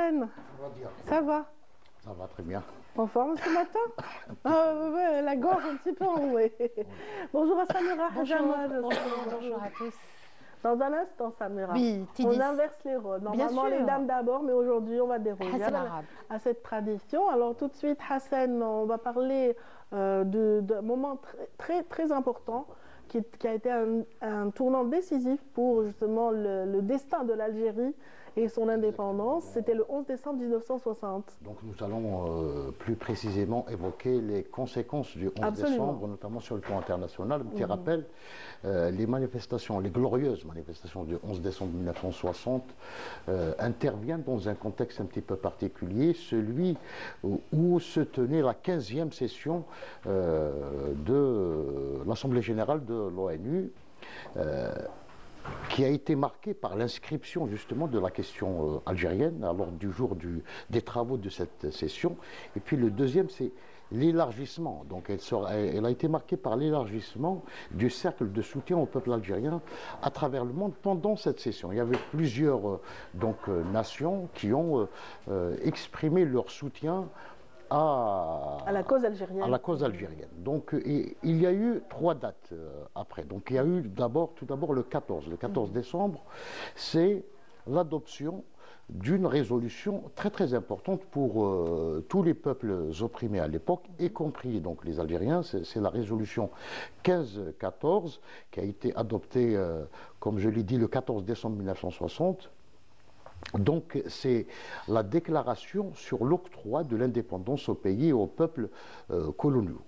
Hassan? Ça va? Ça va très bien. En forme ce matin? Ouais, la gorge un petit peu enrouée. Bonjour à Samira. Bonjour à tous. Dans un instant, Samira, Oui, on inverse les rôles. Normalement, les dames d'abord, mais aujourd'hui, on va déroger à cette tradition. Alors, tout de suite, Hassan, on va parler d'un moment très important qui a été un tournant décisif pour justement le destin de l'Algérie et son indépendance. C'était le 11 décembre 1960. Donc nous allons plus précisément évoquer les conséquences du 11 décembre, notamment sur le plan international. Petit rappel, les manifestations, les glorieuses manifestations du 11 décembre 1960 interviennent dans un contexte un petit peu particulier, celui où se tenait la 15e session de l'Assemblée générale de l'ONU, qui a été marqué par l'inscription justement de la question algérienne à l'ordre du jour des travaux de cette session. Et puis le deuxième, c'est l'élargissement. Donc elle a été marquée par l'élargissement du cercle de soutien au peuple algérien à travers le monde pendant cette session. Il y avait plusieurs nations qui ont exprimé leur soutien à la cause algérienne. À la cause algérienne. Donc il y a eu 3 dates après. Donc il y a eu tout d'abord le 14. Le 14 décembre, c'est l'adoption d'une résolution très importante pour tous les peuples opprimés à l'époque, y compris donc les Algériens. C'est la résolution 1514 qui a été adoptée, comme je l'ai dit, le 14 décembre 1960. Donc c'est la déclaration sur l'octroi de l'indépendance aux pays et aux peuples coloniaux.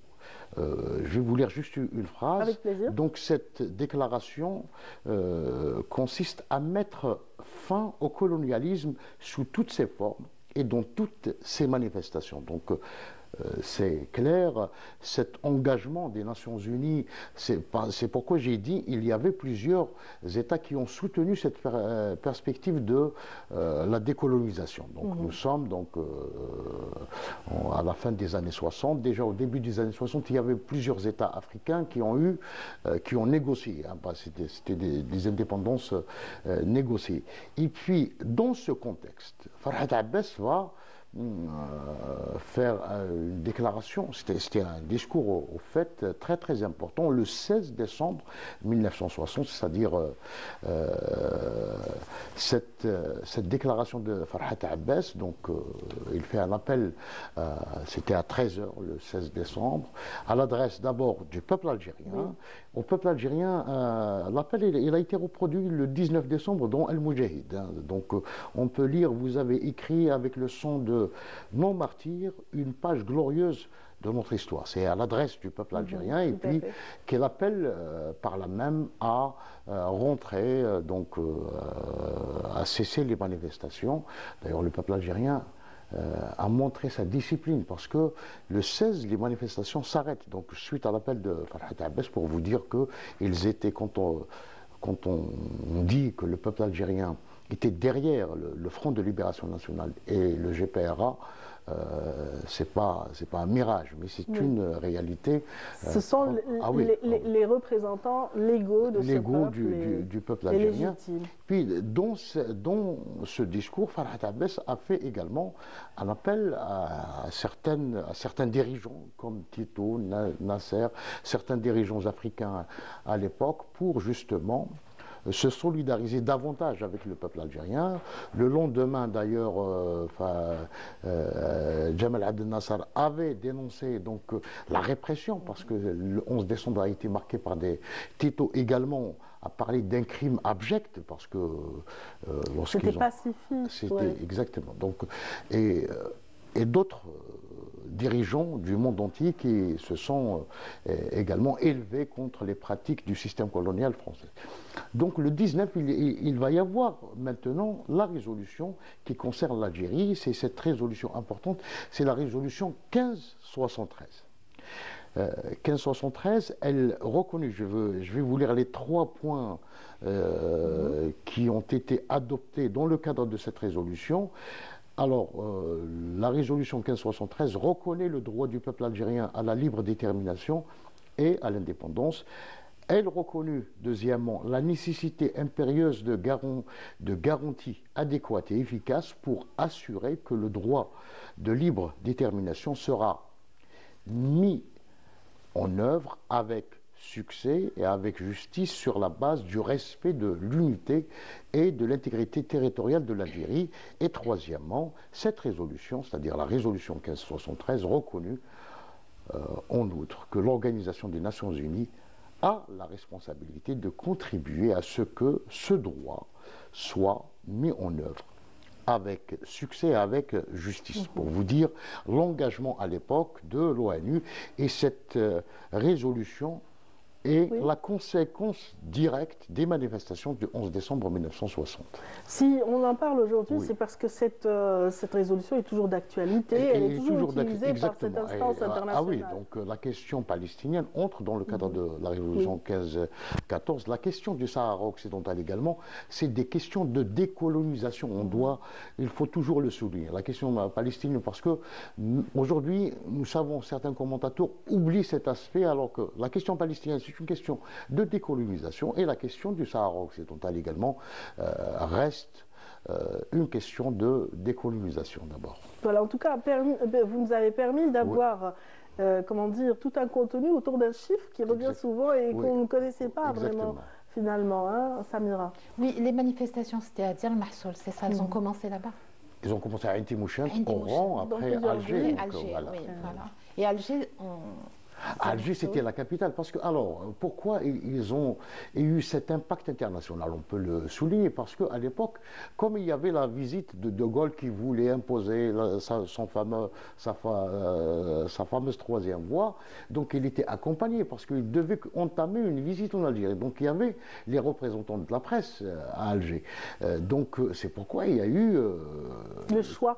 Je vais vous lire juste une phrase. Avec plaisir. Donc cette déclaration consiste à mettre fin au colonialisme sous toutes ses formes et dans toutes ses manifestations. Donc c'est clair, cet engagement des Nations Unies, c'est pourquoi j'ai dit il y avait plusieurs États qui ont soutenu cette perspective de la décolonisation. Donc nous sommes à la fin des années 60. Déjà au début des années 60, il y avait plusieurs États africains qui ont négocié. Hein, c'était des indépendances négociées. Et puis dans ce contexte, Farhat Abbas va faire une déclaration, c'était un discours au fait très important, le 16 décembre 1960, c'est-à-dire cette déclaration de Farhat Abbas. Donc il fait un appel, c'était à 13 h le 16 décembre, à l'adresse d'abord du peuple algérien. Oui. Au peuple algérien, l'appel il a été reproduit le 19 décembre dans El Moudjahid. Hein. Donc on peut lire, vous avez écrit avec le son de nos martyrs une page glorieuse de notre histoire. C'est à l'adresse du peuple algérien et puis qu'elle appelle par là même à rentrer, à cesser les manifestations. D'ailleurs, le peuple algérien a montré sa discipline parce que le 16, les manifestations s'arrêtent. Donc, suite à l'appel de Farhat Abbas, pour vous dire qu'ils étaient, quand on dit que le peuple algérien était derrière le Front de Libération Nationale et le GPRA, c'est pas un mirage, mais c'est une réalité. Ce sont les représentants légaux de ce peuple du peuple algérien. Puis dans ce discours, Farhat Abbas a fait également un appel à certains dirigeants comme Tito, Nasser, certains dirigeants africains à l'époque pour justement se solidariser davantage avec le peuple algérien. Le lendemain, d'ailleurs, Jamal Abdel Nasser avait dénoncé la répression, parce que le 11 décembre a été marqué par Tito également a parlé d'un crime abject, parce que c'était pacifiste. C'était exactement. Donc, et d'autres dirigeants du monde entier qui se sont également élevés contre les pratiques du système colonial français. Donc le 19, il va y avoir maintenant la résolution qui concerne l'Algérie. C'est cette résolution importante, c'est la résolution 1573. 1573, elle reconnaît, je vais vous lire les 3 points qui ont été adoptés dans le cadre de cette résolution. Alors, la résolution 1573 reconnaît le droit du peuple algérien à la libre détermination et à l'indépendance. Elle reconnut, deuxièmement, la nécessité impérieuse de garanties adéquates et efficaces pour assurer que le droit de libre détermination sera mis en œuvre avec succès et avec justice sur la base du respect de l'unité et de l'intégrité territoriale de l'Algérie. Et troisièmement, cette résolution, c'est-à-dire la résolution 1573, reconnut en outre que l'Organisation des Nations Unies a la responsabilité de contribuer à ce que ce droit soit mis en œuvre avec succès et avec justice. Pour vous dire l'engagement à l'époque de l'ONU, et cette résolution est la conséquence directe des manifestations du 11 décembre 1960. Si on en parle aujourd'hui, c'est parce que cette résolution est toujours d'actualité, elle est toujours utilisée par cette instance internationale. Ah oui, donc la question palestinienne entre dans le cadre de la résolution 1514. La question du Sahara occidental également, c'est des questions de décolonisation. Il faut toujours le souligner. La question palestinienne, parce que aujourd'hui, nous savons, certains commentateurs oublient cet aspect, alors que la question palestinienne, c'est une question de décolonisation, et la question du Sahara occidental également reste une question de décolonisation d'abord. Voilà, en tout cas, vous nous avez permis d'avoir, comment dire, tout un contenu autour d'un chiffre qui revient souvent et qu'on ne connaissait pas vraiment, finalement, hein, Samira. Oui, les manifestations, c'était à Deir el-Mahsoul, c'est ça, elles ont commencé là-bas. Ils ont commencé à Inti-Mouchent, Oran, après Alger. Voilà. Et Alger, Alger, c'était la capitale. Parce que, alors, pourquoi ils ont eu cet impact international? On peut le souligner parce qu'à l'époque, comme il y avait la visite de De Gaulle qui voulait imposer sa fameuse troisième voie, donc il était accompagné parce qu'il devait entamer une visite en Algérie. Donc il y avait les représentants de la presse à Alger. Donc c'est pourquoi il y a eu le choix.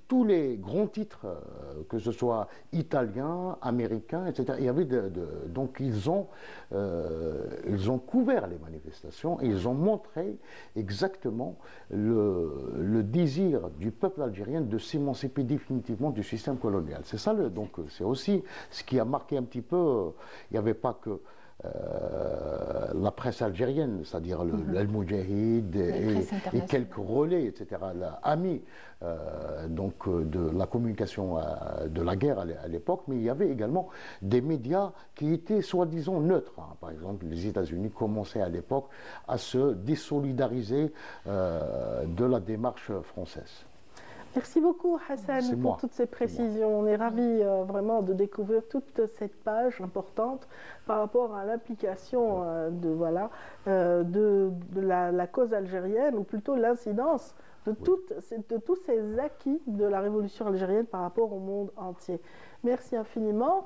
Tous les grands titres, que ce soit italiens, américains, etc., il y avait donc ils ont couvert les manifestations et ils ont montré exactement le désir du peuple algérien de s'émanciper définitivement du système colonial. C'est ça, donc c'est aussi ce qui a marqué un petit peu. Il n'y avait pas que la presse algérienne, c'est-à-dire l'Al-Moudjahid et quelques relais, etc., amis de la communication de la guerre à l'époque, mais il y avait également des médias qui étaient soi-disant neutres. Par exemple, les États-Unis commençaient à l'époque à se désolidariser de la démarche française. Merci beaucoup Hassan pour toutes ces précisions. On est ravis vraiment de découvrir toute cette page importante par rapport à l'implication de la cause algérienne, ou plutôt l'incidence de tous ces acquis de la révolution algérienne par rapport au monde entier. Merci infiniment.